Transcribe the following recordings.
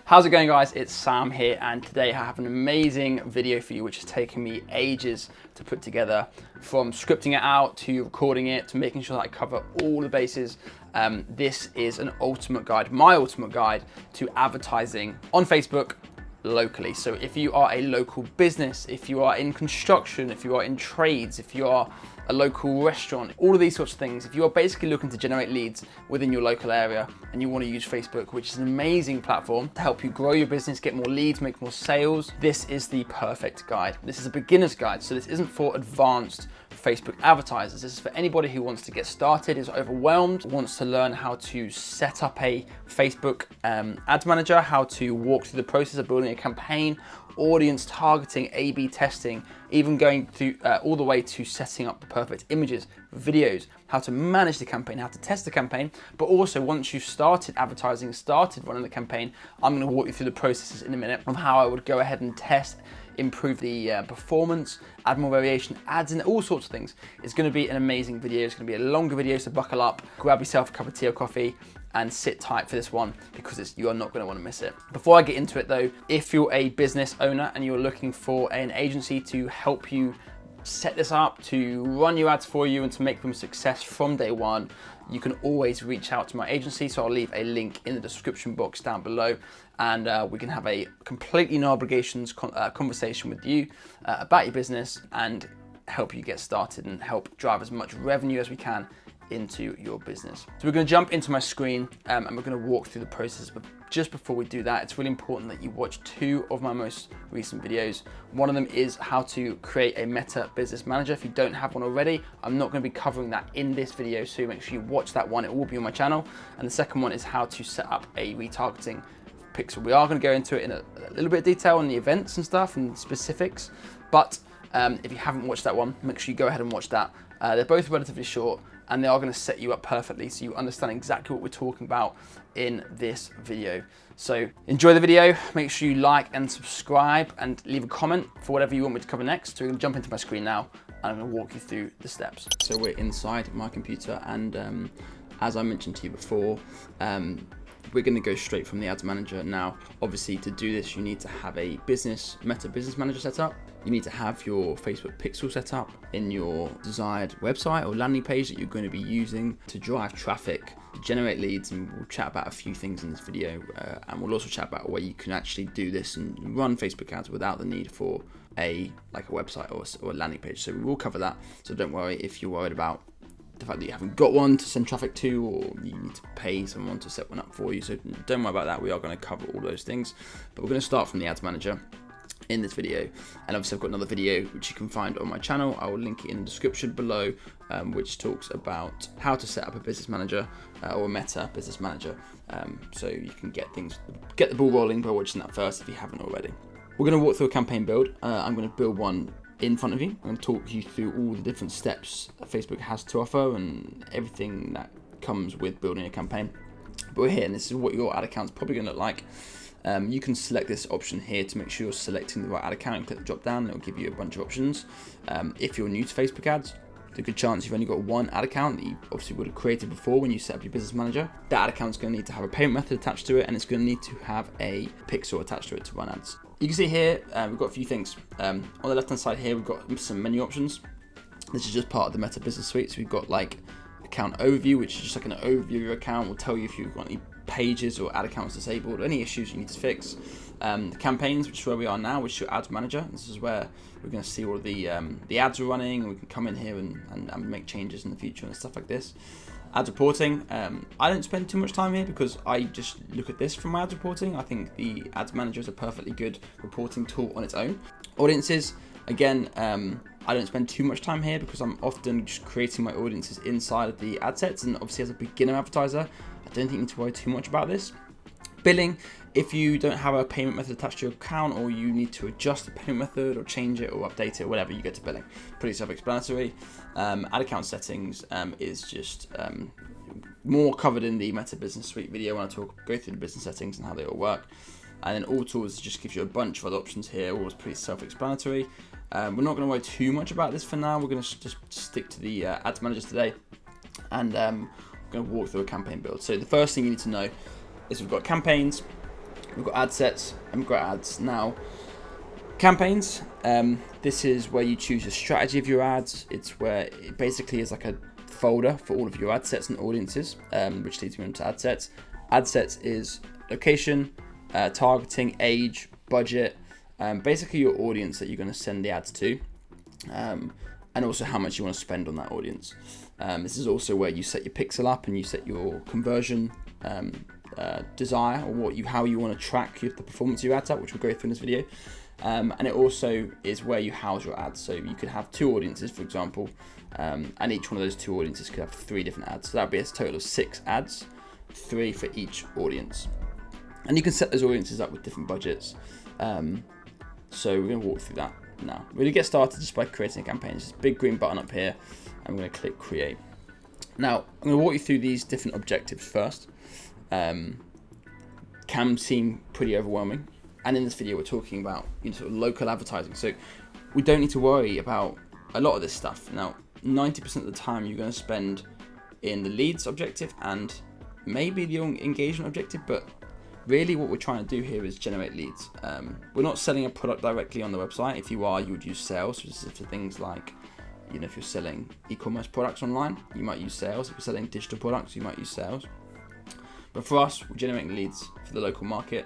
How's it going, guys? It's Sam here, and today I have an amazing video for you which has taken me ages to put together, from scripting it out to recording it to making sure that I cover all the bases. This is an ultimate guide, my ultimate guide to advertising on Facebook locally. So if you are a local business, if you are in construction, if you are in trades, if you are a local restaurant, all of these sorts of things, if you are basically looking to generate leads within your local area and you want to use Facebook, which is an amazing platform to help you grow your business, get more leads, make more sales, this is the perfect guide. This is a beginner's guide, so this isn't for advanced Facebook advertisers. This is for anybody who wants to get started, is overwhelmed, wants to learn how to set up a Facebook ads manager, how to walk through the process of building a campaign, audience targeting, A/B testing, even going through all the way to setting up the perfect images, videos, how to manage the campaign, how to test the campaign. But also, once you've started advertising, started running the campaign, I'm going to walk you through the processes in a minute of how I would go ahead and test, improve the performance, add more variation, ads, and all sorts of things. It's going to be an amazing video. It's going to be a longer video, so buckle up, grab yourself a cup of tea or coffee, and sit tight for this one, because you are not going to want to miss it. Before I get into it though, if you're a business owner and you're looking for an agency to help you set this up, to run your ads for you and to make them a success from day one, you can always reach out to my agency. So I'll leave a link in the description box down below, and we can have a completely no obligations conversation with you about your business and help you get started and help drive as much revenue as we can into your business. So we're going to jump into my screen and we're going to walk through the process. But just before we do that, it's really important that you watch two of my most recent videos. One of them is how to create a Meta Business Manager. If you don't have one already, I'm not going to be covering that in this video, so make sure you watch that one. It will be on my channel. And the second one is how to set up a retargeting pixel. We are going to go into it in a little bit of detail on the events and stuff and specifics, but if you haven't watched that one, make sure you go ahead and watch that. They're both relatively short, and they are going to set you up perfectly so you understand exactly what we're talking about in this video. So enjoy the video, make sure you like and subscribe and leave a comment for whatever you want me to cover next. So we're going to jump into my screen now and I'm going to walk you through the steps. So we're inside my computer, and as I mentioned to you before, we're going to go straight from the ads manager. Now, obviously to do this, you need to have a Meta Business Manager set up. You need to have your Facebook pixel set up in your desired website or landing page that you're going to be using to drive traffic, generate leads, and we'll chat about a few things in this video. And we'll also chat about a way you can actually do this and run Facebook ads without the need for a website or a landing page. So we will cover that. So don't worry if you're worried about the fact that you haven't got one to send traffic to, or you need to pay someone to set one up for you. So don't worry about that. We are going to cover all those things, but we're going to start from the ads manager in this video. And obviously I've got another video which you can find on my channel. I will link it in the description below, which talks about how to set up a business manager or a Meta Business Manager, so you can get the ball rolling by watching that first if you haven't already. We're going to walk through a campaign build. I'm going to build one in front of you. I'm going to talk you through all the different steps that Facebook has to offer and everything that comes with building a campaign. But we're here, and this is what your ad account's probably going to look like. You can select this option here to make sure you're selecting the right ad account and click the drop down. It'll give you a bunch of options. If you're new to Facebook ads, there's a good chance you've only got one ad account that you obviously would have created before when you set up your business manager. That ad account's going to need to have a payment method attached to it, and it's going to need to have a pixel attached to it to run ads. You can see here, we've got a few things. On the left hand side here, we've got some menu options. This is just part of the Meta Business Suite. So we've got like account overview, which is just like an overview of your account. Will tell you if you've got any pages or ad accounts disabled, or any issues you need to fix. The campaigns, which is where we are now, which is your ads manager. This is where we're going to see all of the ads are running, and we can come in here and make changes in the future and stuff like this. Ads reporting, I don't spend too much time here because I just look at this from my ads reporting. I think the ads manager is a perfectly good reporting tool on its own. Audiences, again, I don't spend too much time here because I'm often just creating my audiences inside of the ad sets, and obviously as a beginner advertiser, I don't think you need to worry too much about this. Billing, if you don't have a payment method attached to your account, or you need to adjust the payment method or change it or update it, whatever, you go to billing. Pretty self-explanatory. Ad account settings is just more covered in the Meta Business Suite video when I go through the business settings and how they all work. And then all tools just gives you a bunch of other options here, all is pretty self-explanatory. We're not going to worry too much about this for now. We're going to just stick to the ads managers today, and we're going to walk through a campaign build. So the first thing you need to know is we've got campaigns, We've got ad sets and we've got ads. Now, campaigns, this is where you choose the strategy of your ads. It's where it basically is like a folder for all of your ad sets and audiences, which leads me into ad sets. Ad sets is location, targeting, age, budget, basically your audience that you're going to send the ads to, and also how much you want to spend on that audience. This is also where you set your pixel up and you set your conversion desire, or how you want to track the performance of your ads at, which we'll go through in this video. And it also is where you house your ads. So you could have 2 audiences, for example, and each one of those 2 audiences could have 3 different ads. So that would be a total of 6 ads, 3 for each audience. And you can set those audiences up with different budgets. So we're going to walk through that now. We're going to get started just by creating a campaign. There's this big green button up here, and we're going to click create. Now, I'm going to walk you through these different objectives first. Can seem pretty overwhelming. And in this video, we're talking about sort of local advertising. So we don't need to worry about a lot of this stuff. Now, 90% of the time you're going to spend in the leads objective and maybe the engagement objective, but really what we're trying to do here is generate leads. We're not selling a product directly on the website. If you are, you would use sales. So this is for things like, if you're selling e-commerce products online, you might use sales. If you're selling digital products, you might use sales. But for us, we're generating leads for the local market.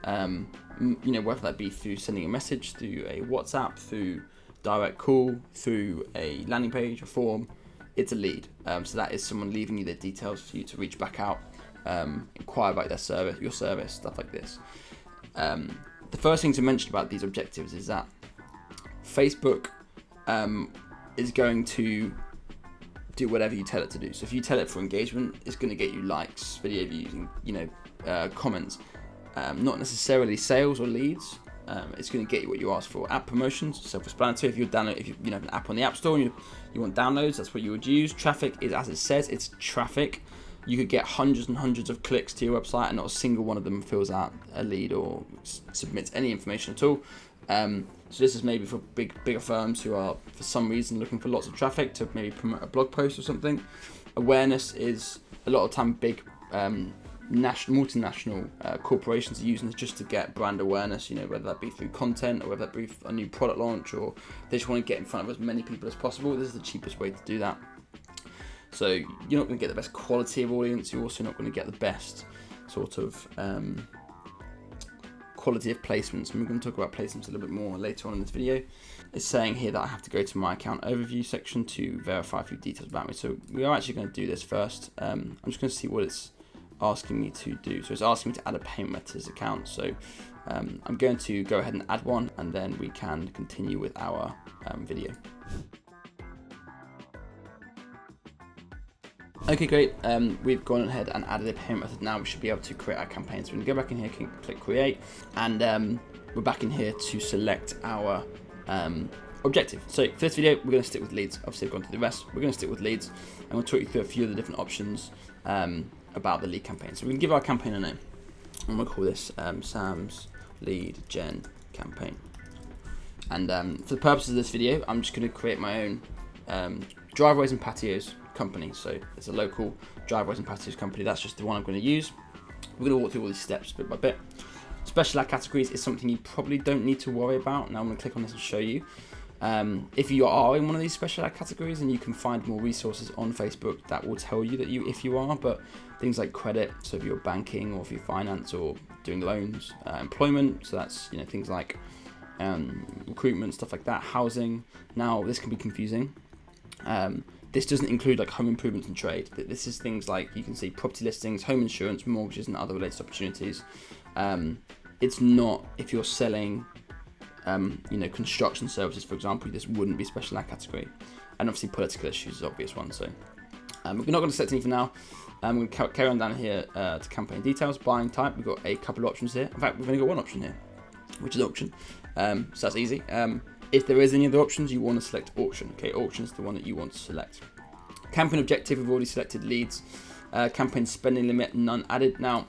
Whether that be through sending a message, through a WhatsApp, through direct call, through a landing page, a form, it's a lead. So that is someone leaving you their details for you to reach back out, inquire about their service, your service, stuff like this. The first thing to mention about these objectives is that Facebook is going to do whatever you tell it to do. So if you tell it for engagement, it's going to get you likes, video views, and comments. Not necessarily sales or leads. It's going to get you what you ask for. App promotions, self-explanatory. If you have an app on the App Store and you want downloads, that's what you would use. Traffic is, as it says, it's traffic. You could get hundreds and hundreds of clicks to your website, and not a single one of them fills out a lead or submits any information at all. So this is maybe for bigger firms who are, for some reason, looking for lots of traffic to maybe promote a blog post or something. Awareness is a lot of time big multinational corporations are using this just to get brand awareness, whether that be through content or whether that be a new product launch, or they just want to get in front of as many people as possible. This is the cheapest way to do that. So you're not going to get the best quality of audience. You're also not going to get the best sort of quality of placements. And we're going to talk about placements a little bit more later on in this video. It's saying here that I have to go to my account overview section to verify a few details about me. So we are actually going to do this first. I'm just going to see what it's asking me to do. So it's asking me to add a payment methods account. So I'm going to go ahead and add one, and then we can continue with our video. Okay, great. We've gone ahead and added a payment method. Now we should be able to create our campaign. So we're going to go back in here, click create, and we're back in here to select our objective. So for this video, we're going to stick with leads. Obviously, I've gone through the rest. We're going to stick with leads, and we'll talk you through a few of the different options about the lead campaign. So we can give our campaign a name. I'm going to call this Sam's Lead Gen Campaign. And for the purposes of this video, I'm just going to create my own driveways and patios company. So it's a local driveways and patios company. That's just the one I'm going to use. We're going to walk through all these steps bit by bit. Special ad categories is something you probably don't need to worry about. Now I'm going to click on this and show you. If you are in one of these special ad categories, and you can find more resources on Facebook that will tell you that if you are, but things like credit, so if you're banking or if you're finance or doing loans, employment, so that's things like recruitment, stuff like that, housing. Now this can be confusing. This doesn't include like home improvements and trade. This is things like, you can see property listings, home insurance, mortgages, and other related opportunities. It's not, if you're selling construction services, for example, this wouldn't be special ad category. And obviously political issues is an obvious one. So we're not going to select any for now. We're going to carry on down here to campaign details, buying type. We've got a couple of options here. In fact, we've only got one option here, which is auction. So that's easy. If there is any other options, you want to select auction. Okay, auction is the one that you want to select. Campaign objective, we've already selected leads. Campaign spending limit, none added. Now,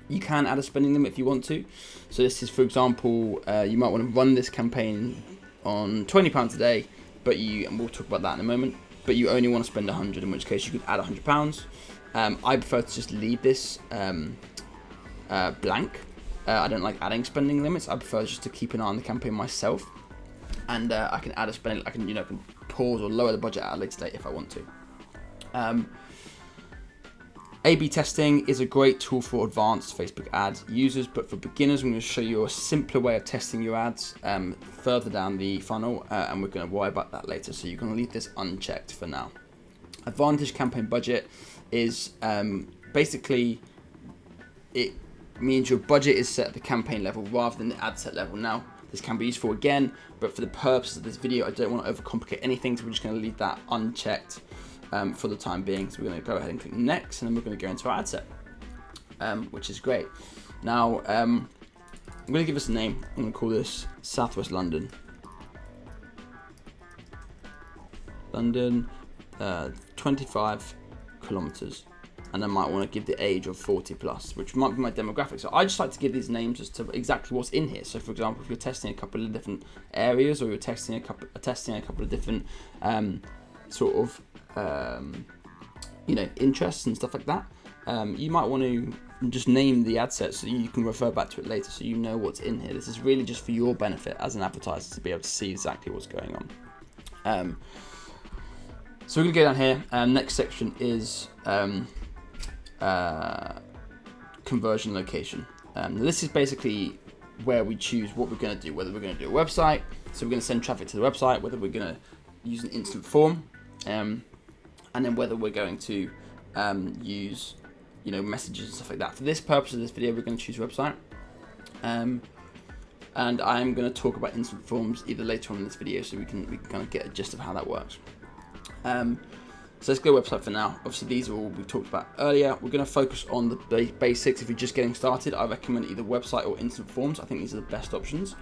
you can add a spending limit if you want to. So this is, for example, you might want to run this campaign on £20 a day, and we'll talk about that in a moment, but you only want to spend 100, in which case you could add £100. I prefer to just leave this blank. I don't like adding spending limits. I prefer just to keep an eye on the campaign myself, and I can add a spending. I can pause or lower the budget at a later date if I want to. A/B testing is a great tool for advanced Facebook ads users, but for beginners, I'm going to show you a simpler way of testing your ads further down the funnel, and we're going to worry about that later. So you can leave this unchecked for now. Advantage campaign budget is basically, it means your budget is set at the campaign level rather than the ad set level. Now, this can be useful again, but for the purposes of this video, I don't want to overcomplicate anything, so we're just going to leave that unchecked for the time being. So we're going to go ahead and click next, and then we're going to go into our ad set, which is great. Now, I'm going to give us a name. I'm going to call this Southwest London. 25 kilometers. And I might want to give the age of 40 plus, which might be my demographic. So I just like to give these names as to exactly what's in here. So for example, if you're testing a couple of different areas, or you're testing a couple of different interests and stuff like that, you might want to just name the ad set so you can refer back to it later, so you know what's in here. This is really just for your benefit as an advertiser to be able to see exactly what's going on. So we're going to go down here. Next section is conversion location. This is basically where we choose what we're going to do, whether we're going to do a website, so we're going to send traffic to the website, whether we're going to use an instant form, and then whether we're going to use messages and stuff like that. For this purpose of this video, we're going to choose website, and I'm going to talk about instant forms either later on in this video, so we can kind of get a gist of how that works. So let's go website for now. Obviously, these are all we talked about earlier. We're going to focus on the basics. If you're just getting started, I recommend either website or instant forms. I think these are the best options.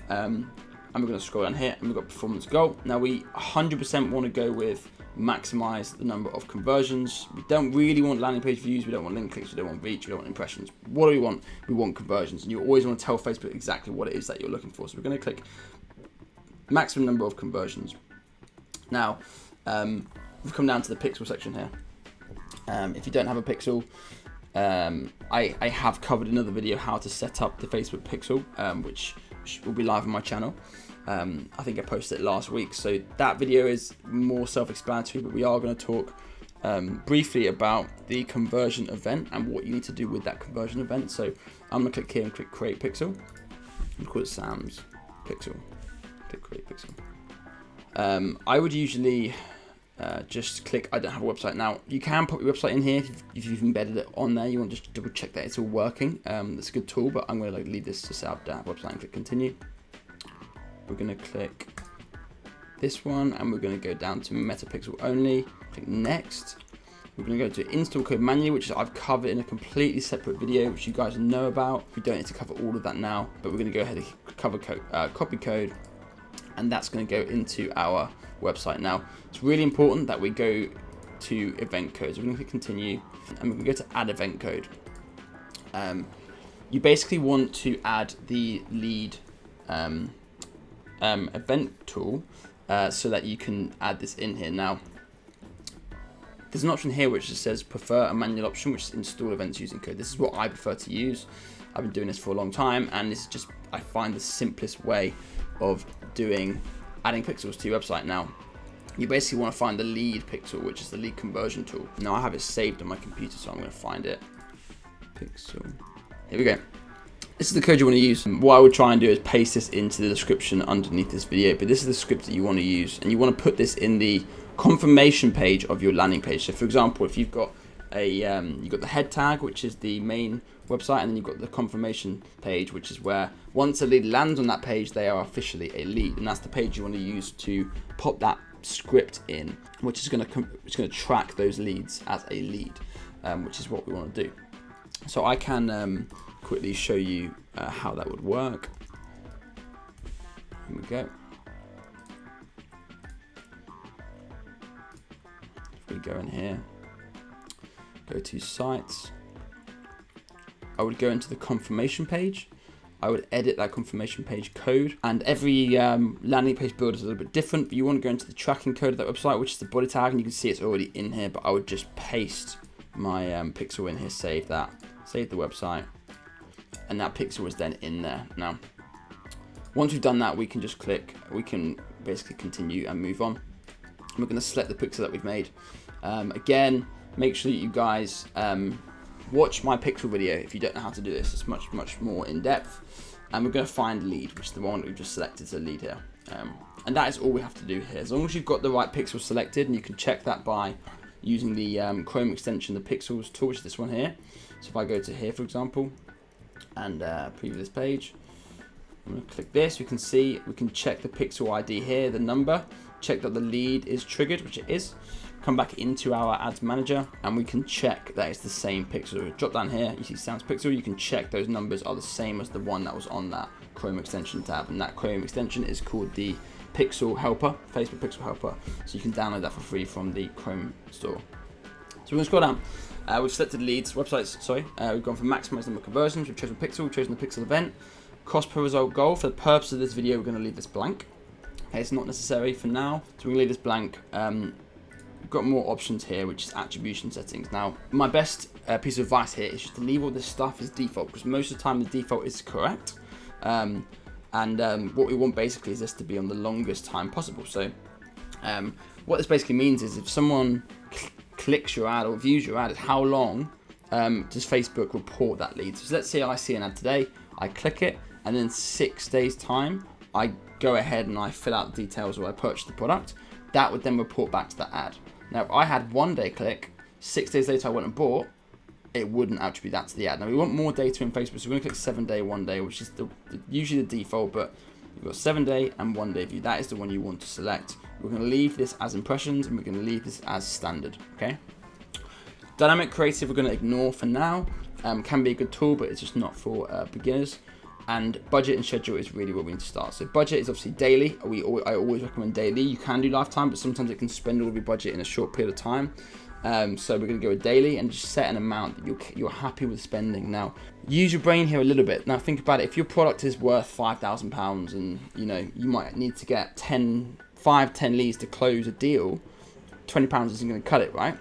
And we're going to scroll down here, and we've got performance goal. Now, we 100% want to go with maximize the number of conversions. We don't really want landing page views. We don't want link clicks. We don't want reach. We don't want impressions. What do we want? We want conversions. And you always want to tell Facebook exactly what it is that you're looking for. So we're going to click maximum number of conversions. Now, we've come down to the pixel section here. If you don't have a pixel, I have covered another video how to set up the Facebook pixel, which will be live on my channel. I think I posted it last week, so that video is more self-explanatory, but we are going to talk briefly about the conversion event and what you need to do with that conversion event. So I'm going to click here and click create pixel. I'm going to call it Sam's pixel. Click create pixel. I would usually just click I don't have a website. Now, you can put your website in here if you've embedded it on there. You want to just double check that it's all working. That's a good tool, but I'm going to leave this to set up that website and click continue. We're going to click this one, and we're going to go down to Metapixel only. Click next. We're going to go to install code manually, which I've covered in a completely separate video, which you guys know about. We don't need to cover all of that now, but we're going to go ahead and cover copy code, and that's going to go into our website. Now, it's really important that we go to event codes. We're going to click continue, and we're going to go to add event code. You basically want to add the lead event tool so that you can add this in here. Now, there's an option here which just says prefer a manual option, which is install events using code. This is what I prefer to use. I've been doing this for a long time, and this is just, I find, the simplest way of adding pixels to your website. Now, you basically want to find the lead pixel, which is the lead conversion tool. Now, I have it saved on my computer, so I'm going to find it. Pixel. Here we go. This is the code you want to use. What I would try and do is paste this into the description underneath this video, but this is the script that you want to use, and you want to put this in the confirmation page of your landing page. So, for example, if you've got you've got the head tag, which is the main website, and then you've got the confirmation page, which is where once a lead lands on that page, they are officially a lead, and that's the page you want to use to pop that script in, which is going to track those leads as a lead, which is what we want to do. So I can quickly show you how that would work. Here we go. If we go in here, go to sites, I would go into the confirmation page. I would edit that confirmation page code, and every landing page builder is a little bit different, but you want to go into the tracking code of that website, which is the body tag, and you can see it's already in here, but I would just paste my pixel in here, save that, save the website, and that pixel is then in there. Now, once we've done that, we can just click, we can basically continue and move on. And we're going to select the pixel that we've made. Again, make sure that you guys watch my pixel video if you don't know how to do this. It's much more in depth. And we're going to find lead, which is the one that we've just selected to lead here. And that is all we have to do here. As long as you've got the right pixel selected, and you can check that by using the Chrome extension, the Pixels tool, which is this one here. So if I go to here, for example, and preview this page, I'm going to click this. We can see, we can check the pixel ID here, the number, check that the lead is triggered, which it is. Come back into our ads manager, and we can check that it's the same pixel. Drop down here, you see Sounds Pixel. You can check those numbers are the same as the one that was on that Chrome extension tab, and that Chrome extension is called the Pixel Helper, Facebook Pixel Helper. So you can download that for free from the Chrome store. So we're going to scroll down. We've selected leads, websites, sorry. We've gone for maximize number of conversions. We've chosen Pixel, we've chosen the Pixel event. Cost per result goal. For the purpose of this video, we're going to leave this blank. Okay, it's not necessary for now, so we're going to leave this blank. We've got more options here, which is attribution settings. Now, my best piece of advice here is just to leave all this stuff as default, because most of the time the default is correct. What we want basically is this to be on the longest time possible. So what this basically means is if someone clicks your ad or views your ad, how long does Facebook report that lead? So let's say I see an ad today, I click it, and in 6 days time, I go ahead and I fill out the details or I purchase the product. That would then report back to that ad. Now, if I had 1 day click, 6 days later I went and bought, it wouldn't attribute that to the ad. Now, we want more data in Facebook, so we're going to click 7 day, 1 day, which is usually the default, but you've got 7 day and 1 day view. That is the one you want to select. We're going to leave this as impressions, and we're going to leave this as standard, okay? Dynamic creative, we're going to ignore for now. Can be a good tool, but it's just not for beginners. And budget and schedule is really where we need to start. So budget is obviously daily. I always recommend daily. You can do lifetime, but sometimes it can spend all of your budget in a short period of time. So we're going to go with daily and just set an amount that you're happy with spending. Now, use your brain here a little bit. Now, think about it. If your product is worth £5,000 and you might need to get 5, 10 leads to close a deal, £20 isn't going to cut it, right?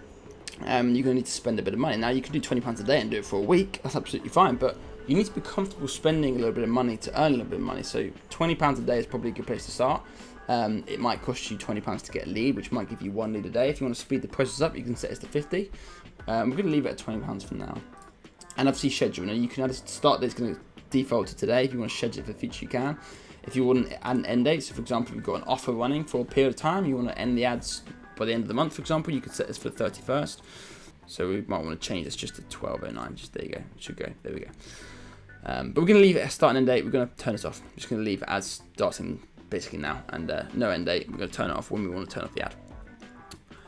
You're going to need to spend a bit of money. Now, you can do £20 a day and do it for a week. That's absolutely fine, but you need to be comfortable spending a little bit of money to earn a little bit of money. So £20 a day is probably a good place to start. It might cost you £20 to get a lead, which might give you 1 lead a day. If you want to speed the process up, you can set it to 50. We're going to leave it at £20 for now. And obviously schedule. Now you can add a start date, it's going to default to today. If you want to schedule it for the future, you can. If you want to add an end date, so for example, you've got an offer running for a period of time, you want to end the ads by the end of the month, for example, you could set this for the 31st. So we might want to change this just to 12:09. Just there you go. It should go. There we go. But we're going to leave it as start and end date. We're going to turn this off. I'm just going to leave it as starting basically now, and no end date. We're going to turn it off when we want to turn off the ad.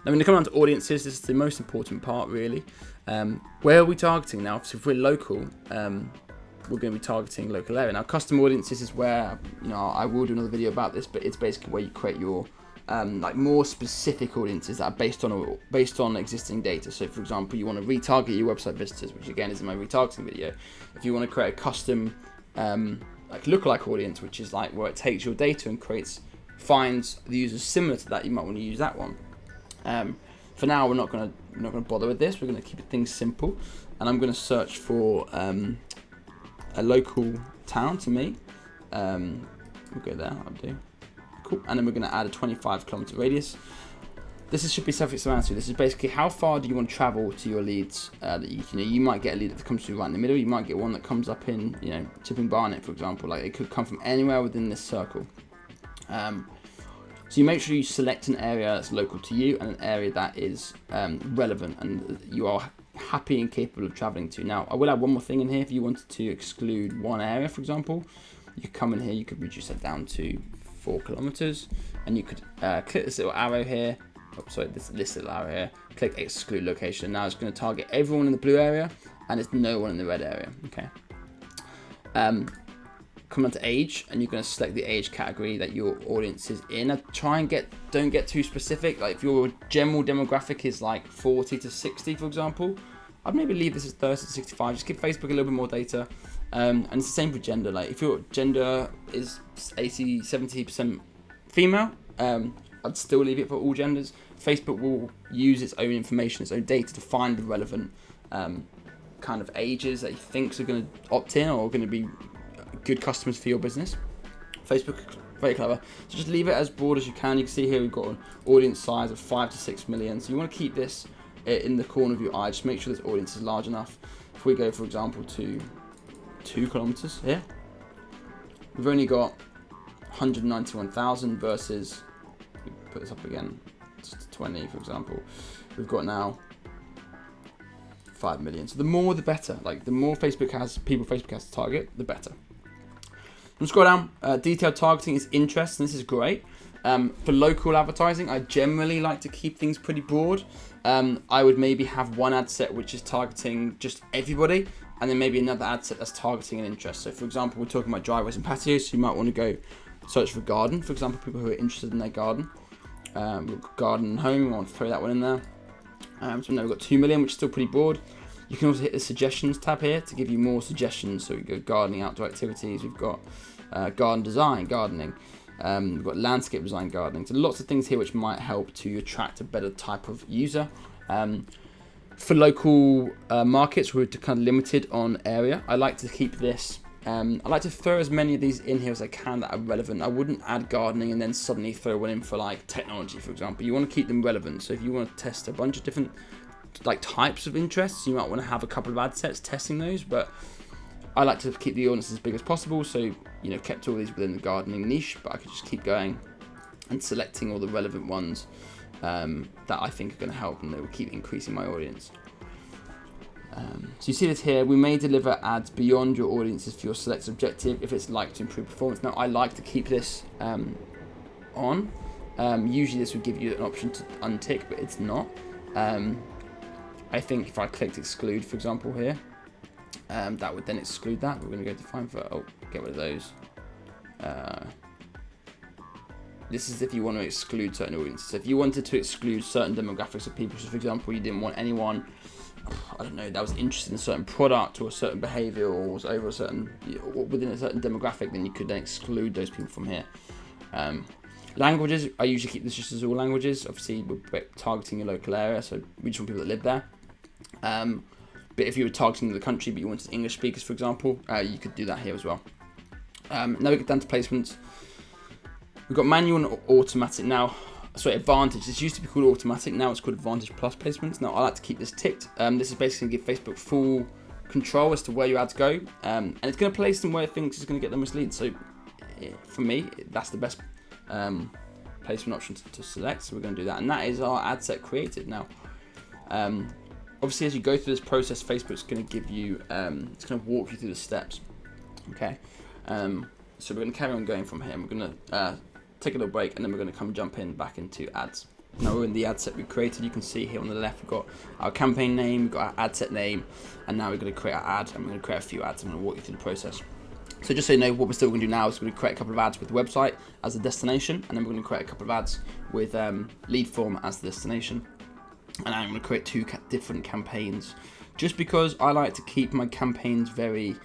Now, when you come down to audiences, this is the most important part, really. Where are we targeting now? So if we're local, we're going to be targeting local area. Now, custom audiences is where, I will do another video about this, but it's basically where you create your like more specific audiences that are based on existing data. So for example, you want to retarget your website visitors, which again is in my retargeting video. If you want to create a custom like lookalike audience, which is like where it takes your data and finds the users similar to that, you might want to use that one. For now, we're not going to bother with this. We're going to keep things simple, and I'm going to search for a local town to me. We'll go there. I'll do. Cool. And then we're going to add a 25-kilometer radius. This should be self-explanatory. This is basically how far do you want to travel to your leads. That you might get a lead that comes through right in the middle. You might get one that comes up in Chipping Barnet, for example. Like it could come from anywhere within this circle. So you make sure you select an area that's local to you and an area that is relevant and you are happy and capable of traveling to. Now, I will add one more thing in here. If you wanted to exclude one area, for example, you could come in here. You could reduce that down to 4 kilometers, and you could click this little arrow here. Oh, sorry, this little arrow here. Click exclude location. Now it's going to target everyone in the blue area, and it's no one in the red area. Okay. Come on to age, and you're going to select the age category that your audience is in. Now, don't get too specific. Like if your general demographic is like 40 to 60, for example, I'd maybe leave this as 30 to 65. Just give Facebook a little bit more data. And it's the same for gender. Like if your gender is 80, 70% female, I'd still leave it for all genders. Facebook will use its own information, its own data to find the relevant kind of ages that he thinks are going to opt in or are going to be good customers for your business. Facebook, very clever. So just leave it as broad as you can. You can see here we've got an audience size of 5 to 6 million. So you want to keep this in the corner of your eye. Just make sure this audience is large enough. If we go, for example, to 2 kilometers here, we've only got 191,000 versus, put this up again, to 20, for example. We've got now 5 million. So the more the better. Like the more Facebook has to target, the better. I'm scroll down. Detailed targeting is interest, and this is great. For local advertising, I generally like to keep things pretty broad. I would maybe have one ad set which is targeting just everybody, and then maybe another ad set that's targeting an interest. So for example, we're talking about driveways and patios, so you might want to go search for garden, for example, people who are interested in their garden. We've got garden and home, I want to throw that one in there. So now we've got 2 million, which is still pretty broad. You can also hit the suggestions tab here to give you more suggestions. So we've got gardening, outdoor activities, we've got garden design, gardening, we've got landscape design, gardening. So lots of things here which might help to attract a better type of user. For local markets, we're kind of limited on area. I like to keep this, I like to throw as many of these in here as I can that are relevant. I wouldn't add gardening and then suddenly throw one in for like technology, for example. You want to keep them relevant. So if you want to test a bunch of different like types of interests, you might want to have a couple of ad sets testing those, but I like to keep the audience as big as possible, so you know, kept all these within the gardening niche, but I could just keep going and selecting all the relevant ones that I think are going to help, and they will keep increasing my audience. So you see this here, we may deliver ads beyond your audiences for your selected objective if it's like to improve performance. Now I like to keep this on. Usually this would give you an option to untick, but it's not. I think if I clicked exclude, for example, here, that would then exclude that. We're going to go define for, get rid of those. This is if you want to exclude certain audiences. So if you wanted to exclude certain demographics of people, so for example, you didn't want anyone, I don't know, that was interested in a certain product or a certain behavior or was over a certain, within a certain demographic, then you could then exclude those people from here. Languages, I usually keep this just as all languages. Obviously, we're targeting your local area, so we just want people that live there. But if you were targeting the country, but you wanted English speakers, for example, you could do that here as well. Now we get down to placements. We've got manual and automatic now. Sorry, advantage. This used to be called automatic. Now it's called advantage plus placements. Now I like to keep this ticked. This is basically going to give Facebook full control as to where your ads go, and it's going to place them where it thinks it's going to get the most leads. So for me, that's the best placement option to select. So we're going to do that, and that is our ad set created now. Obviously, as you go through this process, Facebook's going to give you, it's going to walk you through the steps. Okay, so we're going to carry on going from here. We're going to take a little break, and then we're going to jump in back into ads. Now we're in the ad set we created. You can see here on the left we've got our campaign name, we've got our ad set name, and now we're going to create our ad, and we're going to create a few ads. I'm going to walk you through the process. So just so you know, what we're still going to do now is we're going to create a couple of ads with the website as the destination, and then we're going to create a couple of ads with lead form as the destination. And I'm going to create 2 different campaigns, just because I like to keep my campaigns very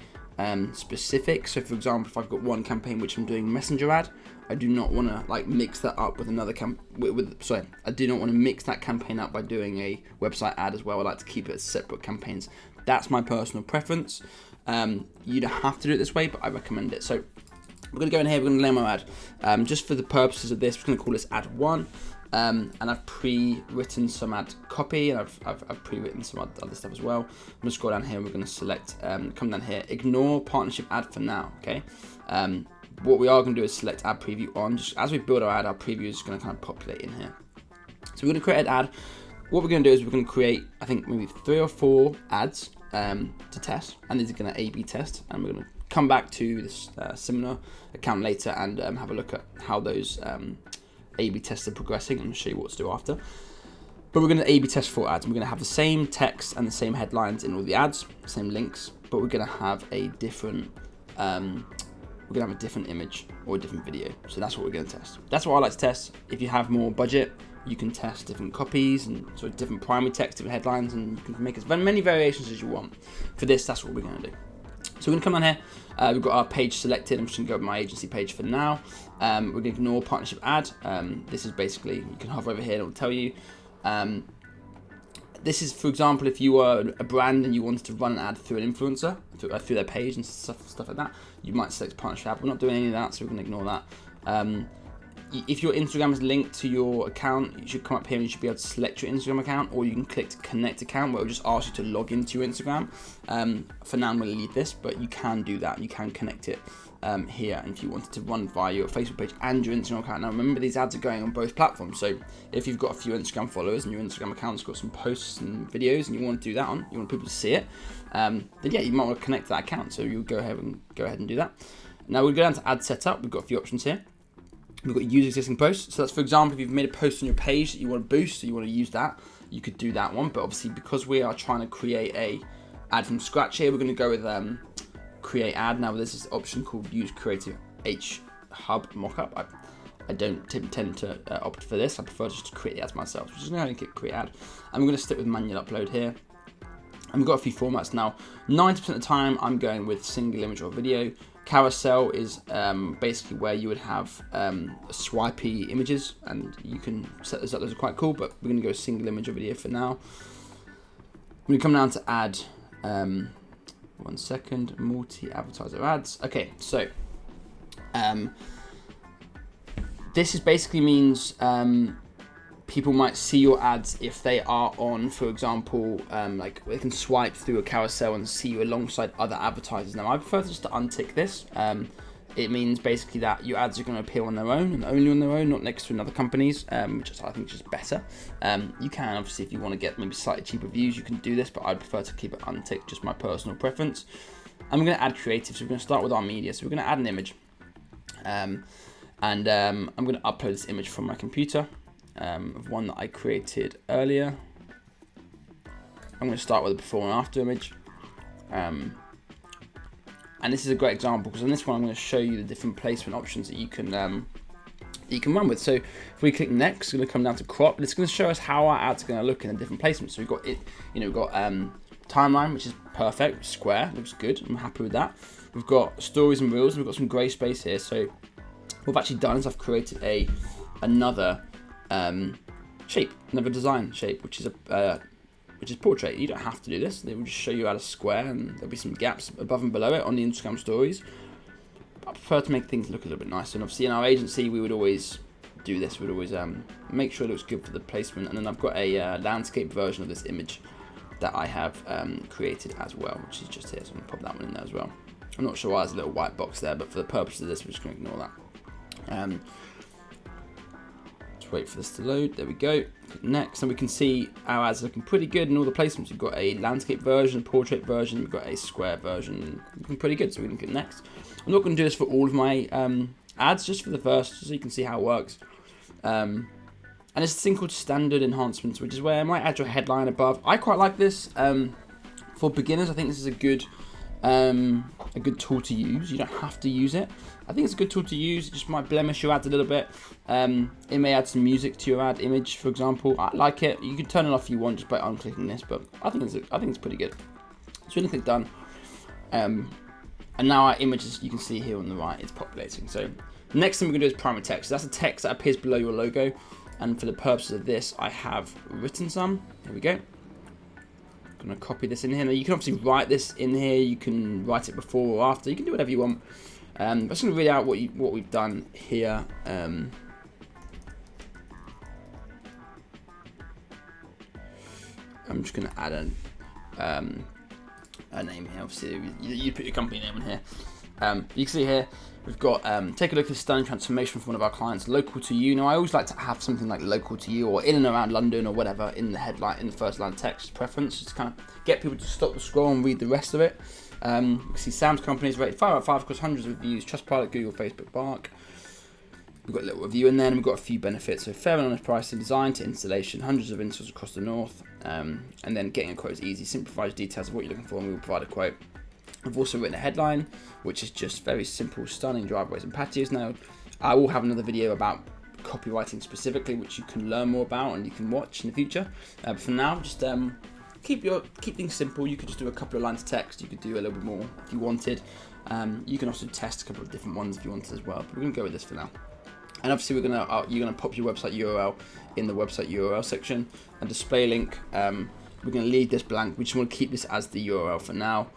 specific. So for example, if I've got one campaign which I'm doing messenger ad, I do not want to like mix that up with another I do not want to mix that campaign up by doing a website ad as well. I like to keep it as separate campaigns. That's my personal preference. You don't have to do it this way, but I recommend it. So we're going to go in here, we're going to lay my ad. Just for the purposes of this, we're going to call this ad 1. And I've pre-written some ad copy, and I've pre-written some other stuff as well. I'm going to scroll down here, and we're going to select, come down here, ignore partnership ad for now, okay? What we are going to do is select ad preview on. Just as we build our ad, our preview is going to kind of populate in here. So we're going to create an ad. What we're going to do is we're going to create, I think, maybe 3 or 4 ads to test, and these are going to A/B test, and we're going to come back to this similar account later and have a look at how those A/B tests are progressing, and I'll show you what to do after. But we're going to A/B test 4 ads, and we're going to have the same text and the same headlines in all the ads, same links, but we're going to have a different image or a different video. So that's what we're going to test. That's what I like to test. If you have more budget, you can test different copies and sort of different primary text, different headlines, and you can make as many variations as you want. For this, that's what we're going to do. So we're going to come down here. We've got our page selected. I'm just going to go to my agency page for now. We're going to ignore partnership ad. This is basically, you can hover over here and it will tell you. this is, for example, if you were a brand and you wanted to run an ad through an influencer, through their page and stuff like that, you might select partnership ad. We're not doing any of that, so we're going to ignore that. If your Instagram is linked to your account, you should come up here and you should be able to select your Instagram account, or you can click to connect account, where it'll just ask you to log into your Instagram. For now, I'm going to leave this, but you can do that. You can connect it here, and if you wanted to run via your Facebook page and your Instagram account. Now, remember, these ads are going on both platforms, so if you've got a few Instagram followers and your Instagram account's got some posts and videos, and you want to do that on, you want people to see it, then yeah, you might want to connect to that account. So you'll go ahead and do that. Now we'll go down to ad setup. We've got a few options here. We've got use existing posts. So that's, for example, if you've made a post on your page that you want to boost, so you want to use that, you could do that one. But obviously, because we are trying to create a ad from scratch here, we're going to go with create ad. Now there's this option called use creative H hub mockup. I don't tend to opt for this. I prefer just to create the ads myself. So just going to click create ad. And we're going to stick with manual upload here. And we've got a few formats now. 90% of the time, I'm going with single image or video. Carousel is basically where you would have swipey images, and you can set those up. Those are quite cool, but we're going to go single image or video for now. When we come down to add, 1 second, multi-advertiser ads. Okay, so this is basically means people might see your ads if they are on, for example, like they can swipe through a carousel and see you alongside other advertisers. Now, I prefer just to untick this. It means basically that your ads are going to appear on their own and only on their own, not next to another company's, which I think is just better. You can, obviously, if you want to get maybe slightly cheaper views, you can do this, but I'd prefer to keep it unticked, just my personal preference. And we're going to add creative, so we're going to start with our media. So we're going to add an image. I'm going to upload this image from my computer. Of one that I created earlier. I'm going to start with a before and after image, and this is a great example because on this one I'm going to show you the different placement options that you can run with. So if we click next, it's going to come down to crop, and it's going to show us how our ads are going to look in the different placements. So we've got it, we've got timeline, which is perfect, square, looks good. I'm happy with that. We've got stories and reels, and we've got some grey space here. So what I've actually done is I've created another shape, another design shape, which is portrait. You don't have to do this. They will just show you how to square, and there'll be some gaps above and below it on the Instagram stories. But I prefer to make things look a little bit nicer, and obviously in our agency we would always do this. We'd always make sure it looks good for the placement. And then I've got a landscape version of this image that I have created as well, which is just here. So I'm gonna pop that one in there as well. I'm not sure why there's a little white box there, but for the purpose of this, we're just gonna ignore that. Wait for this to load. There we go. Click next, and we can see our ads looking pretty good in all the placements. We've got a landscape version, a portrait version, we've got a square version, looking pretty good. So we can click next. I'm not going to do this for all of my ads, just for the first, so you can see how it works. And it's a thing called standard enhancements, which is where I might add your headline above. I quite like this. For beginners, I think this is a good tool to use. You don't have to use it. I think it's a good tool to use. It just might blemish your ads a little bit. It may add some music to your ad image, for example. I like it. You can turn it off if you want just by unclicking this, but I think it's pretty good. So we're gonna click done. And now our images, you can see here on the right, it's populating. So next thing we're gonna do is primary text. So that's a text that appears below your logo. And for the purposes of this, I have written some. Here we go. I'm gonna copy this in here. Now you can obviously write this in here. You can write it before or after. You can do whatever you want. I'm just gonna read out what we've done here. I'm just gonna add a name here. Obviously, you put your company name in here. You can see here we've got take a look at the stunning transformation from one of our clients, local to you. Now I always like to have something like local to you or in and around London or whatever in the headline, in the first line text preference, just kind of get people to stop the scroll and read the rest of it. You can see Sam's company is rated 5 out of 5 across hundreds of reviews, Trustpilot, Google, Facebook, Bark. We've got a little review in there, and we've got a few benefits. So fair and honest pricing, design to installation, hundreds of installs across the north, and then getting a quote is easy, simplifies details of what you're looking for, and we will provide a quote. I've also written a headline, which is just very simple, stunning driveways and patios. Now, I will have another video about copywriting specifically, which you can learn more about and you can watch in the future. But for now, just keep things simple. You could just do a couple of lines of text. You could do a little bit more if you wanted. You can also test a couple of different ones if you wanted as well. But we're gonna go with this for now. And obviously, you're gonna pop your website URL in the website URL section, and display link. we're going to leave this blank. We just want to keep this as the URL for now.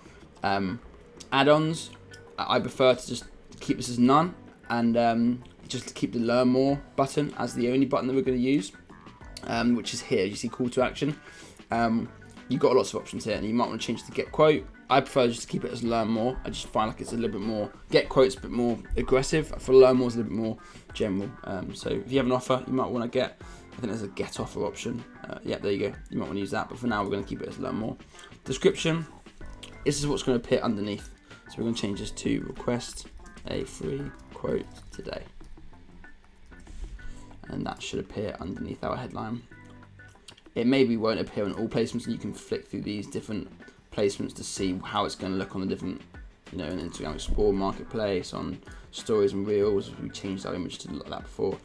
Add-ons, I prefer to just keep this as none, and just keep the learn more button as the only button that we're going to use, which is here. You see call to action. You've got lots of options here, and you might want to change it to get quote. I prefer just to keep it as learn more. I just find like it's a little bit more, get quotes a bit more aggressive. For learn more is a little bit more general. So if you have an offer, you might want to get, I think there's a get offer option. Yeah, there you go. You might want to use that, but for now we're going to keep it as learn more. Description, this is what's going to appear underneath. So we're going to change this to request a free quote today. And that should appear underneath our headline. It maybe won't appear on all placements, and you can flick through these different placements to see how it's going to look on the different, you know, in Instagram Explore, Marketplace, on Stories and Reels. We changed our image to look like that before,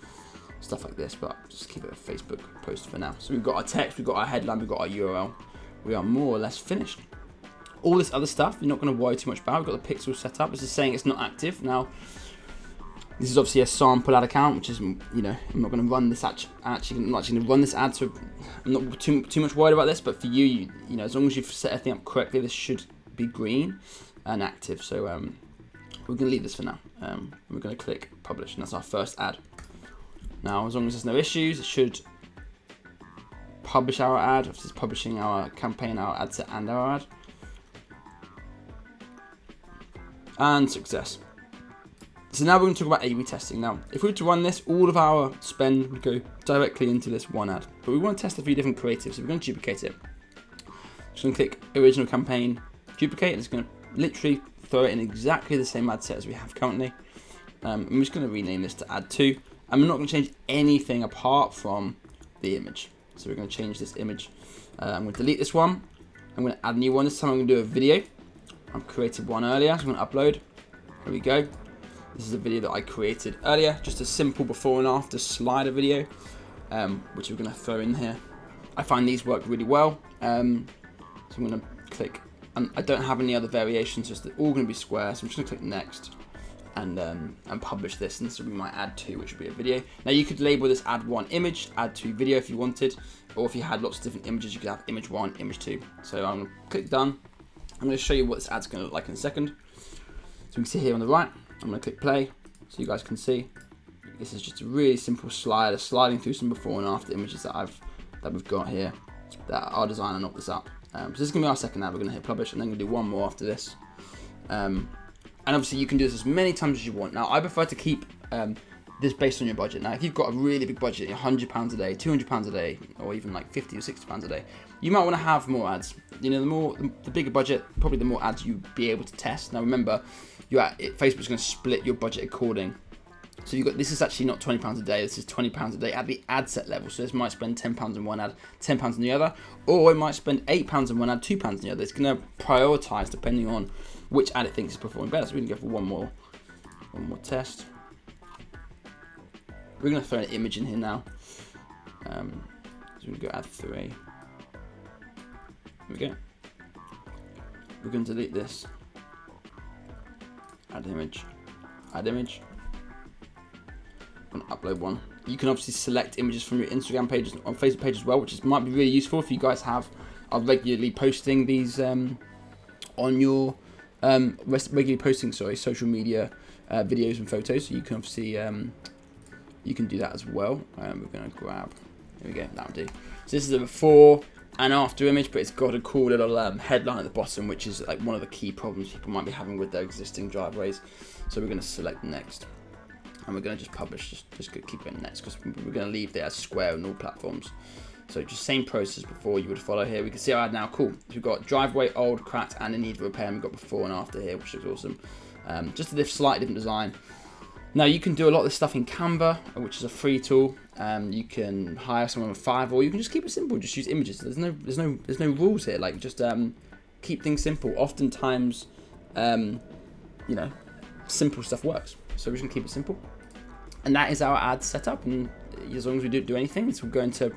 stuff like this, but just keep it a Facebook post for now. So we've got our text, we've got our headline, we've got our URL. We are more or less finished. All this other stuff, you're not going to worry too much about. We've got the pixel set up. This is saying it's not active. Now, this is obviously a sample ad account, which is, you know, I'm not going to run this I'm not actually going to run this ad, so I'm not too much worried about this. But for you know, as long as you've set everything up correctly, this should be green and active. So we're going to leave this for now. We're going to click publish, and that's our first ad. Now, as long as there's no issues, it should publish our ad. If it's publishing our campaign, our ad set, and our ad, and success. So now we're going to talk about A/B testing. Now, if we were to run this, all of our spend would go directly into this one ad. But we want to test a few different creatives, so we're going to duplicate it. Just going to click original campaign, duplicate, and it's going to literally throw it in exactly the same ad set as we have currently. I'm just going to rename this to ad 2. And we're not going to change anything apart from the image. So we're going to change this image. I'm going to delete this one. I'm going to add a new one. This time I'm going to do a video. I've created one earlier, so I'm going to upload. Here we go. This is a video that I created earlier, just a simple before and after slider video, which we're going to throw in here. I find these work really well, so I'm going to click, and I don't have any other variations, just they're all going to be square, so I'm just going to click next, and publish this, and this will be my ad 2, which will be a video. Now you could label this ad 1 image, ad 2 video if you wanted, or if you had lots of different images, you could have image 1, image 2. So I'm going to click done. I'm going to show you what this ad's going to look like in a second. So we can see here on the right, I'm going to click play so you guys can see. This is just a really simple slider, sliding through some before and after images that we've got here, that our designer knocked this up. So this is going to be our second ad. We're going to hit publish, and then we're going to do one more after this. And obviously you can do this as many times as you want. Now I prefer to keep this based on your budget. Now if you've got a really big budget, £100 a day, £200 a day, or even like £50 or £60 a day, you might want to have more ads. You know, the bigger budget, probably the more ads you'll be able to test. Now remember, Facebook's going to split your budget according. So you've got, this is actually not £20 a day, this is £20 a day at the ad set level. So this might spend £10 in one ad, £10 in the other, or it might spend £8 in one ad, £2 in the other. It's going to prioritise depending on which ad it thinks is performing better. So we can go for one more test. We're going to throw an image in here now. So we can go ad 3. Here we go. We're going to delete this. Add image. Add image. I'm going to upload one. You can obviously select images from your Instagram pages on Facebook page as well, which might be really useful if you guys are regularly posting these on your regularly posting social media videos and photos. So you can obviously you can do that as well. We're going to grab. Here we go. That'll do. So this is a before and after image, but it's got a cool little headline at the bottom, which is like one of the key problems people might be having with their existing driveways. So we're going to select next, and we're going to just publish. Just keep it next, because we're going to leave it as square on all platforms. So just same process before you would follow here. We can see our ad now. Cool. So we've got driveway, old, cracked, and in need of repair. And we've got before and after here, which is awesome. Just a slightly different design. Now you can do a lot of this stuff in Canva, which is a free tool. You can hire someone with Fiverr, or you can just keep it simple. Just use images. There's no rules here. Like, just keep things simple. Oftentimes, you know, simple stuff works. So we're just gonna keep it simple. And that is our ad setup. And as long as we don't do anything, this will go into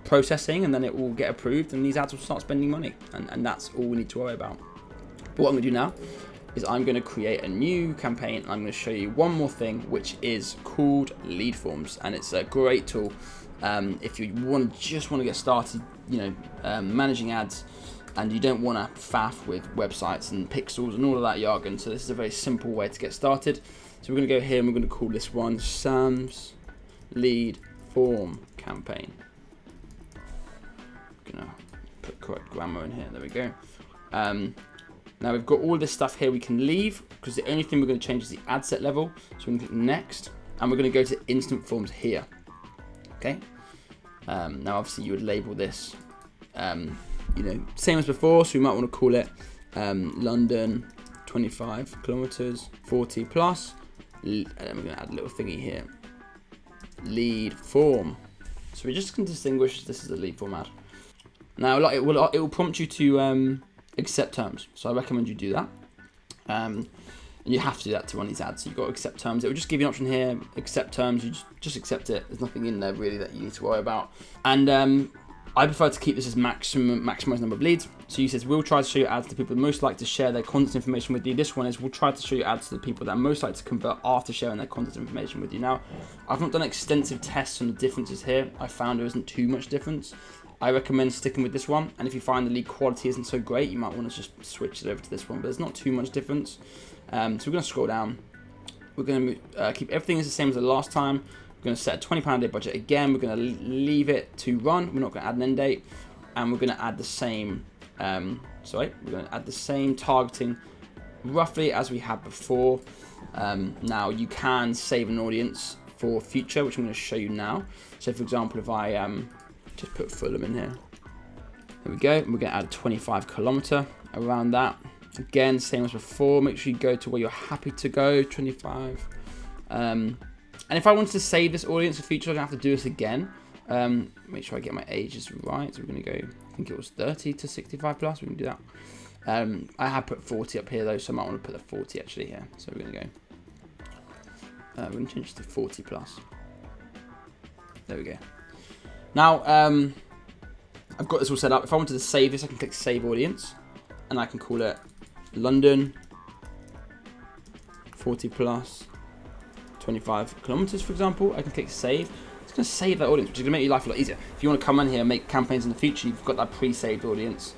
processing, and then it will get approved, and these ads will start spending money. And that's all we need to worry about. But what I'm gonna do now is I'm going to create a new campaign, and I'm going to show you one more thing, which is called lead forms, and it's a great tool if you just want to get started, managing ads, and you don't want to faff with websites and pixels and all of that jargon. So this is a very simple way to get started. So we're going to go here and we're going to call this one Sam's lead form campaign. I'm going to put correct grammar in here. There we go. Now we've got all this stuff here we can leave, because the only thing we're going to change is the ad set level. So we're going to click next, and we're going to go to instant forms here. Okay. Now obviously you would label this, same as before. So we might want to call it London 25 kilometers 40 plus, and then we're going to add a little thingy here, lead form. So we just can distinguish this is a lead form ad. Now it will prompt you to accept terms, so I recommend you do that. And you have to do that to run these ads. So you've got to accept terms. It will just give you an option here, accept terms. You just accept it. There's nothing in there really that you need to worry about. And I prefer to keep this as maximize number of leads. So you says we'll try to show you ads to people most like to share their contact information with you. This one is we'll try to show you ads to the people that most like to convert after sharing their contact information with you. Now, I've not done extensive tests on the differences here. I found there isn't too much difference. I recommend sticking with this one, and if you find the lead quality isn't so great, you might want to just switch it over to this one, but there's not too much difference. So we're going to scroll down. We're going to keep everything as the same as the last time. We're going to set a £20 a day budget again. We're going to leave it to run. We're not going to add an end date, and we're going to add the same. We're going to add the same targeting roughly as we had before. Now you can save an audience for future, which I'm going to show you now. So for example, if I just put Fulham in here. There we go. We're going to add a 25 kilometer around that. Again, same as before. Make sure you go to where you're happy to go, 25. And if I wanted to save this audience for future, I'm going to have to do this again. Make sure I get my ages right. So we're going to go, I think it was 30 to 65 plus. We can do that. I have put 40 up here though, so I might want to put the 40 actually here. So we're going to go. We're going to change it to 40 plus. There we go. Now, I've got this all set up. If I wanted to save this, I can click Save Audience, and I can call it London 40 plus 25 kilometers, for example. I can click Save. It's going to save that audience, which is going to make your life a lot easier. If you want to come in here and make campaigns in the future, you've got that pre-saved audience,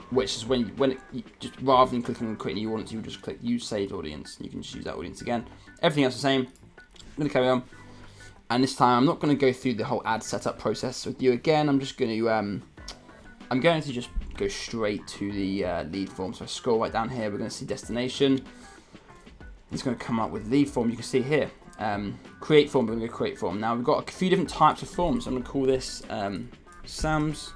which is when you just rather than clicking on create new audience, you just click Use Saved Audience, and you can just use that audience again. Everything else the same. I'm going to carry on. And this time, I'm not going to go through the whole ad setup process with you again. I'm just going to, I'm going to just go straight to the lead form. So I scroll right down here. We're going to see destination. It's going to come up with lead form. You can see here, create form. We're going to go create form. Now we've got a few different types of forms. I'm going to call this Sam's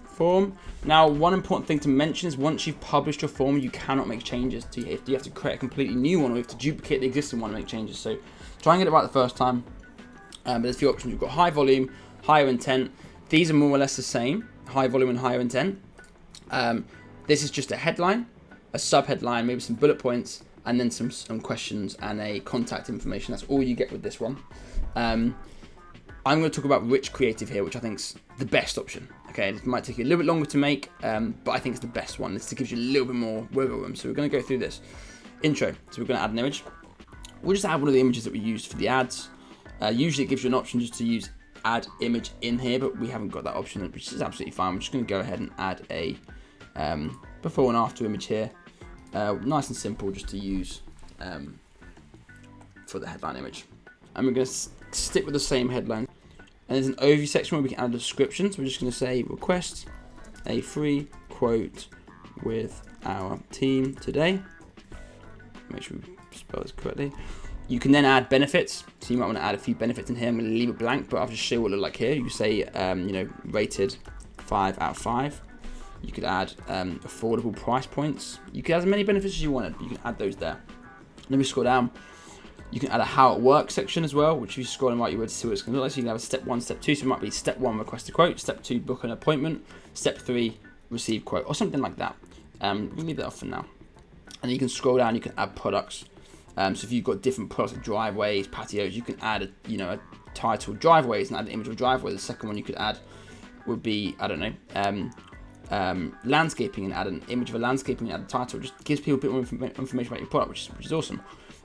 form. Now, one important thing to mention is once you've published your form, you cannot make changes to it. You have to create a completely new one, or you have to duplicate the existing one and make changes. So try and get it right the first time. But there's a few options. We've got high volume, higher intent. These are more or less the same, high volume and higher intent. This is just a headline, a sub-headline, maybe some bullet points, and then some questions and a contact information. That's all you get with this one. I'm going to talk about rich creative here, which I think is the best option. Okay, it might take you a little bit longer to make, but I think it's the best one. This gives you a little bit more wiggle room. So we're going to go through this. Intro. So we're going to add an image. We'll just add one of the images that we used for the ads. Usually it gives you an option just to use add image in here, but we haven't got that option, which is absolutely fine. We're just going to go ahead and add a before and after image here. Nice and simple just to use for the headline image. And we're going to stick with the same headline. And there's an overview section where we can add a description. So we're just going to say request a free quote with our team today. Make sure we spell this correctly. You can then add benefits. So you might want to add a few benefits in here. I'm going to leave it blank, but I'll just show you what it looks like here. You say, rated 5 out of 5. You could add affordable price points. You could add as many benefits as you wanted. You can add those there. Let me scroll down. You can add a how it works section as well, which if you scroll and right, you're ready to see what it's going to look like. So you can have a step 1, step 2. So it might be step 1, request a quote. Step 2, book an appointment. Step 3, receive quote, or something like that. We'll leave that off for now. And then you can scroll down. You can add products. So if you've got different products like driveways, patios, you can add a title driveways and add the image of driveway. The second one you could add would be, I don't know, landscaping, and add an image of a landscaping and add the title. It just gives people a bit more information about your product, which is awesome.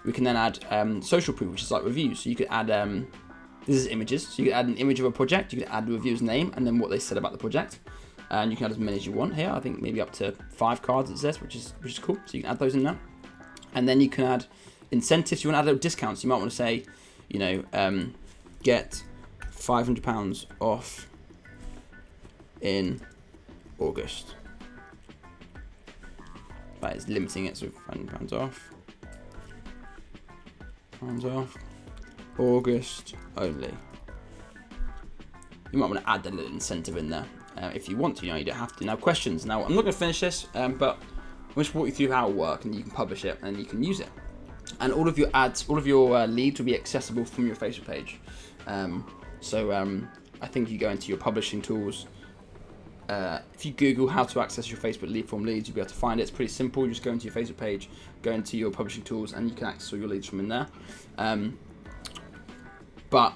We can then add social proof, which is like reviews. So you could add This is images. So you can add an image of a project, you can add the reviewer's name and then what they said about the project. And you can add as many as you want here. I think maybe up to 5 cards it says, which is cool. So you can add those in there. And then you can add incentives. You want to add little discounts. You might want to say, you know, get £500 off in August. That is limiting it, so £500 off. £500 off. August only. You might want to add that little incentive in there if you want to. You know, you don't have to. Now, questions. Now, I'm not going to finish this, but I'll just walk you through how it works, and you can publish it and you can use it. And all of your ads, all of your leads will be accessible from your Facebook page. I think you go into your publishing tools. If you Google how to access your Facebook lead form leads, you'll be able to find it. It's pretty simple. You just go into your Facebook page, go into your publishing tools, and you can access all your leads from in there. But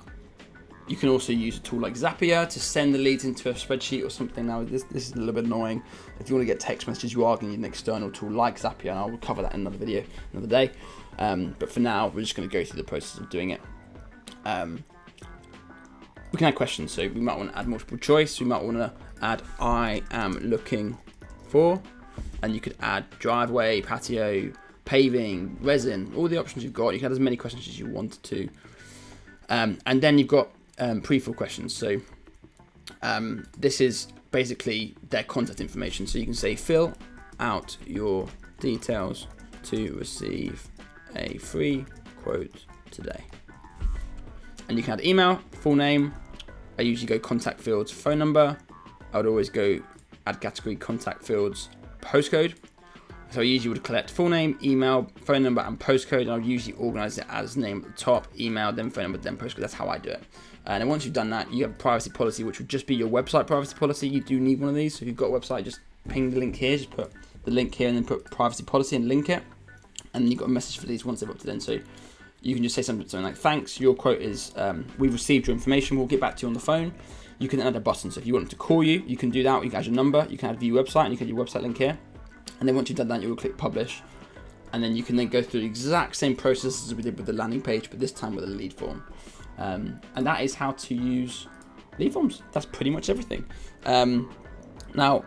you can also use a tool like Zapier to send the leads into a spreadsheet or something. Now, this is a little bit annoying. If you want to get text messages, you are going to need an external tool like Zapier, and I will cover that in another video, another day. But for now, we're just going to go through the process of doing it. We can add questions, so we might want to add multiple choice. We might want to add I am looking for, and you could add driveway, patio, paving, resin, all the options you've got. You can add as many questions as you wanted to. And then you've got pre-fill questions. So this is basically their contact information. So you can say fill out your details to receive a free quote today. And you can add email, full name. I usually go contact fields, phone number. I would always go add category, contact fields, postcode. So I usually would collect full name, email, phone number, and postcode. And I would usually organize it as name at the top, email, then phone number, then postcode. That's how I do it. And then once you've done that, you have a privacy policy, which would just be your website privacy policy. You do need one of these. So if you've got a website, just ping the link here. Just put the link here and then put privacy policy and link it. And then you've got a message for these once they've opted in. So you can just say something like, thanks, your quote is, we've received your information, we'll get back to you on the phone. You can add a button. So if you want them to call you, you can do that. You can add your number, you can add view website, and you can add your website link here. And then once you've done that, you will click publish. And then you can then go through the exact same process as we did with the landing page, but this time with a lead form. And that is how to use lead forms. That's pretty much everything. Now,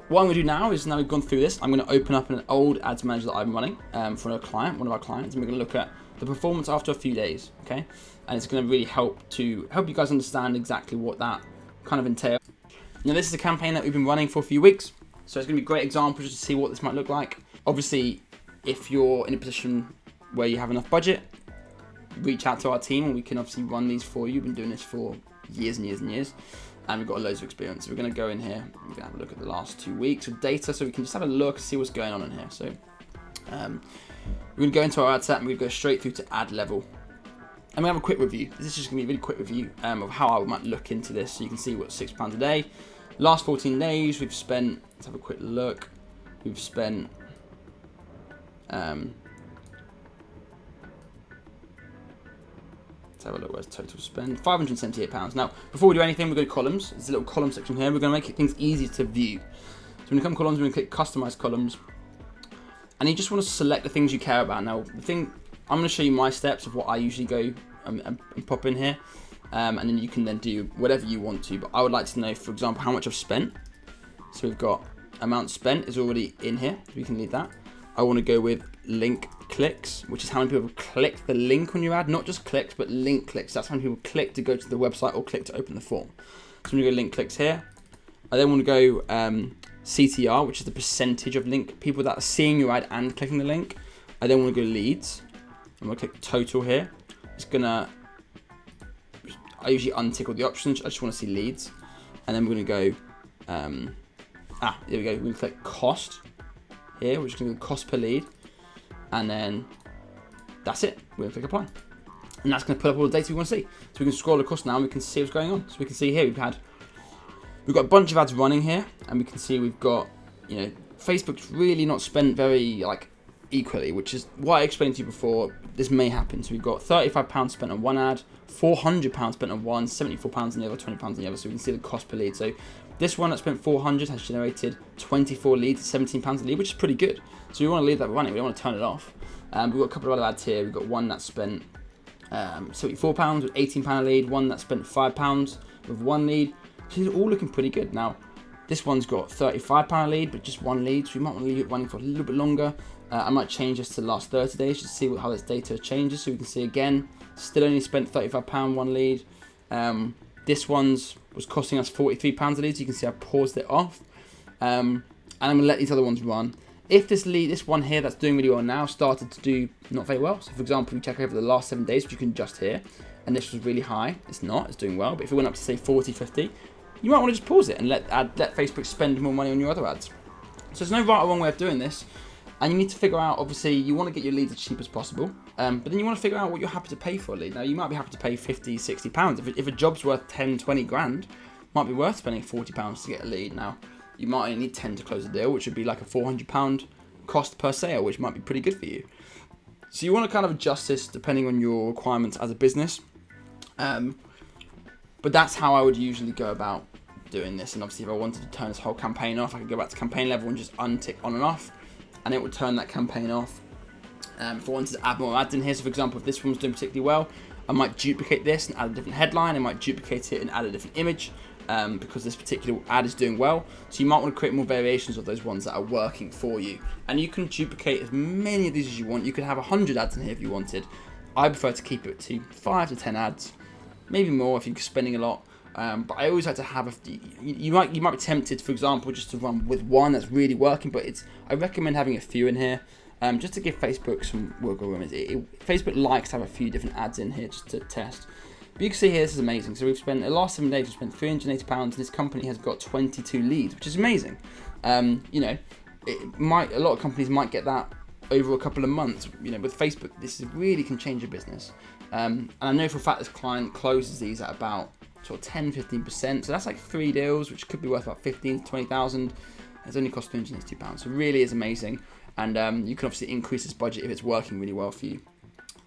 what I'm going to do now is, now we've gone through this, I'm going to open up an old ads manager that I've been running for a client, one of our clients, and we're going to look at the performance after a few days, okay? And it's going to really help you guys understand exactly what that kind of entails. Now, this is a campaign that we've been running for a few weeks, so it's going to be great examples just to see what this might look like. Obviously, if you're in a position where you have enough budget, reach out to our team and we can obviously run these for you. We've been doing this for years and years and years, and we've got loads of experience. So we're going to go in here, we're going to have a look at the last 2 weeks of data, so we can just have a look and see what's going on in here. So we're going to go into our ad set and we're going to go straight through to ad level. And we have a quick review. This is just going to be a really quick review of how I might look into this, so you can see what £6 a day. Last 14 days, we've spent, let's have a quick look. We've spent, let's have a look, where's total spend? £578. Now, before we do anything, we're going to columns. There's a little column section here. We're going to make things easy to view. So when you come to columns, we're going to click customize columns. And you just want to select the things you care about. Now, the thing, I'm going to show you my steps of what I usually go and pop in here. And then you can then do whatever you want to. But I would like to know, for example, how much I've spent. So we've got amount spent is already in here. So we can leave that. I want to go with link clicks, which is how many people click the link on your ad. Not just clicks, but link clicks. That's how many people click to go to the website or click to open the form. So I'm going to go link clicks here. I then want to go CTR, which is the percentage of link people that are seeing your ad and clicking the link. I then want to go leads. I'm going to click total here. It's going to, I usually untick all the options. I just want to see leads. And then we're going to go, here we go. We're going to click cost here, which is going to be cost per lead. And then that's it. We're going to click apply. And that's going to put up all the data we want to see. So we can scroll across now and we can see what's going on. So we can see here we've got a bunch of ads running here, and we can see we've got, Facebook's really not spent very equally, which is what I explained to you before. This may happen. So we've got £35 spent on one ad, £400 spent on one, £74 on the other, £20 on the other. So we can see the cost per lead. So this one that spent 400 has generated 24 leads, £17 a lead, which is pretty good. So we want to leave that running. We don't want to turn it off. We've got a couple of other ads here. We've got one that spent £74 with £18 a lead, one that spent £5 with one lead. So these are all looking pretty good. Now, this one's got £35 a lead, but just one lead, so you might want to leave it running for a little bit longer. I might change this to the last 30 days just to see how this data changes, so we can see again, still only spent £35 one lead. This one's was costing us £43 a lead, so you can see I paused it off. And I'm gonna let these other ones run. If this one here that's doing really well now started to do not very well, so for example, we check over the last 7 days, which you can adjust here, and this was really high, it's not, it's doing well, but if it went up to say 40, 50, you might want to just pause it and let Facebook spend more money on your other ads. So there's no right or wrong way of doing this, and you need to figure out, obviously, you want to get your leads as cheap as possible, but then you want to figure out what you're happy to pay for a lead. Now, you might be happy to pay 50, 60 pounds. If a job's worth 10, 20 grand, might be worth spending 40 pounds to get a lead. Now, you might only need 10 to close a deal, which would be like a 400 pound cost per sale, which might be pretty good for you. So you want to kind of adjust this depending on your requirements as a business. But that's how I would usually go about doing this. And obviously, if I wanted to turn this whole campaign off, I could go back to campaign level and just untick on and off, and it would turn that campaign off. If I wanted to add more ads in here, so for example, if this one's doing particularly well, I might duplicate this and add a different headline. I might duplicate it and add a different image because this particular ad is doing well. So you might want to create more variations of those ones that are working for you. And you can duplicate as many of these as you want. You could have 100 ads in here if you wanted. I prefer to keep it to 5 to 10 ads, maybe more if you're spending a lot. But I always like to have you might be tempted, for example, just to run with one that's really working, but I recommend having a few in here, just to give Facebook some wiggle room. Facebook likes to have a few different ads in here just to test. But you can see here, this is amazing. So we've spent the last 7 days, we've spent £380, and this company has got 22 leads, which is amazing. You know, a lot of companies might get that over a couple of months. You know, with Facebook, this really can change your business. And I know for a fact this client closes these at about sort of 10-15%, so that's like 3 deals, which could be worth about 15 to 20,000. It's only cost £382, so it really is amazing. And you can obviously increase this budget if it's working really well for you.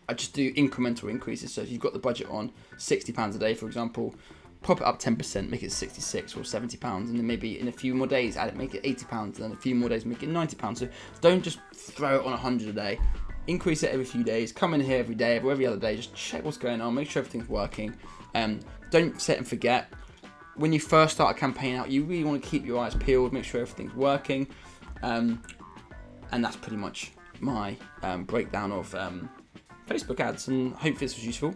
I just do incremental increases, so if you've got the budget on £60 a day, for example, pop it up 10%, make it 66 or 70 pounds, and then maybe in a few more days make it 80 pounds, and then a few more days make it 90 pounds. So don't just throw it on 100 a day. Increase it every few days. Come in here every day, every other day. Just check what's going on. Make sure everything's working. Don't set and forget. When you first start a campaign out, you really want to keep your eyes peeled. Make sure everything's working. And that's pretty much my breakdown of Facebook ads. And hopefully this was useful.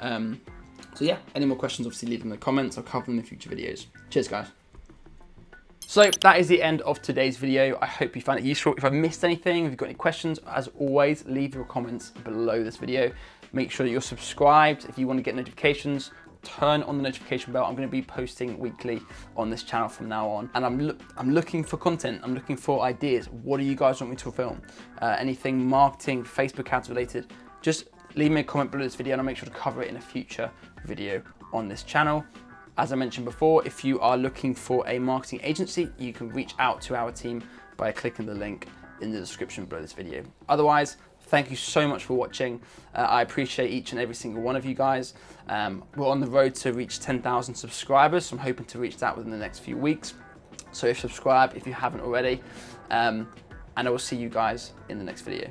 So yeah, any more questions, obviously leave them in the comments. I'll cover them in future videos. Cheers, guys. So that is the end of today's video. I hope you found it useful. If I missed anything, if you've got any questions, as always, leave your comments below this video. Make sure that you're subscribed. If you want to get notifications, turn on the notification bell. I'm going to be posting weekly on this channel from now on. And I'm looking for content. I'm looking for ideas. What do you guys want me to film? Anything marketing, Facebook ads related, just leave me a comment below this video and I'll make sure to cover it in a future video on this channel. As I mentioned before, if you are looking for a marketing agency, you can reach out to our team by clicking the link in the description below this video. Otherwise, thank you so much for watching. I appreciate each and every single one of you guys. We're on the road to reach 10,000 subscribers, so I'm hoping to reach that within the next few weeks. So subscribe if you haven't already, and I will see you guys in the next video.